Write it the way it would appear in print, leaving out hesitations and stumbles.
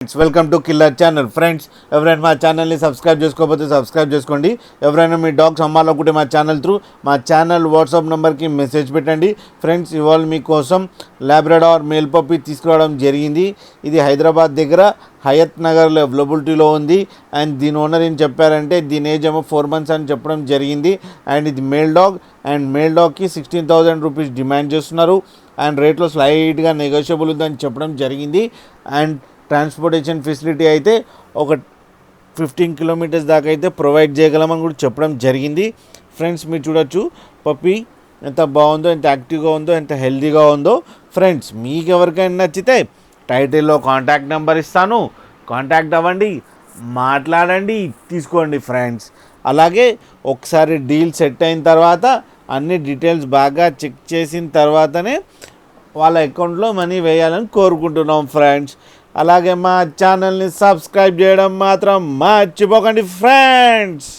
Welcome to killer channel. Friends, ఎవరైనా మా ఛానల్ని సబ్స్క్రైబ్ చేసుకోకపోతే సబ్స్క్రైబ్ చేసుకోండి. ఎవరైనా మీ డాగ్స్ అమ్మాలనుకుంటే మా ఛానల్ త్రూ మా ఛానల్ వాట్సాప్ నెంబర్కి మెసేజ్ పెట్టండి. ఫ్రెండ్స్, ఇవాళ మీకోసం లాబ్రడార్ మేల్ పప్పీ తీసుకురావడం జరిగింది. ఇది హైదరాబాద్ దగ్గర హయత్ నగర్లో అవైలబిలిటీలో ఉంది. అండ్ దీని ఓనర్ ఏం చెప్పారంటే దీని ఏజ్ ఏమో 4 months అని చెప్పడం జరిగింది. అండ్ ఇది మేల్ డాగ్. అండ్ మేల్ డాగ్కి 16,000 రూపీస్ డిమాండ్ చేస్తున్నారు. అండ్ రేట్లో స్లైట్గా నెగోషియబుల్ ఉందని చెప్పడం జరిగింది. అండ్ ట్రాన్స్పోర్టేషన్ ఫెసిలిటీ అయితే ఒక 15 kilometers దాకా అయితే ప్రొవైడ్ చేయగలమని కూడా చెప్పడం జరిగింది. ఫ్రెండ్స్, మీరు చూడొచ్చు పప్పీ ఎంత బాగుందో, ఎంత యాక్టివ్గా ఉందో, ఎంత హెల్తీగా ఉందో. ఫ్రెండ్స్, మీకు ఎవరికైనా నచ్చితే టైటిల్లో కాంటాక్ట్ నెంబర్ ఇస్తాను, కాంటాక్ట్ అవ్వండి, మాట్లాడండి, తీసుకోండి. ఫ్రెండ్స్, అలాగే ఒకసారి డీల్ సెట్ అయిన తర్వాత అన్ని డీటెయిల్స్ బాగా చెక్ చేసిన తర్వాతనే వాళ్ళ అకౌంట్లో మనీ వేయాలని కోరుకుంటున్నాం. ఫ్రెండ్స్, అలాగే మా ఛానల్ని సబ్స్క్రైబ్ చేయడం మాత్రం మర్చిపోకండి. ఫ్రెండ్స్.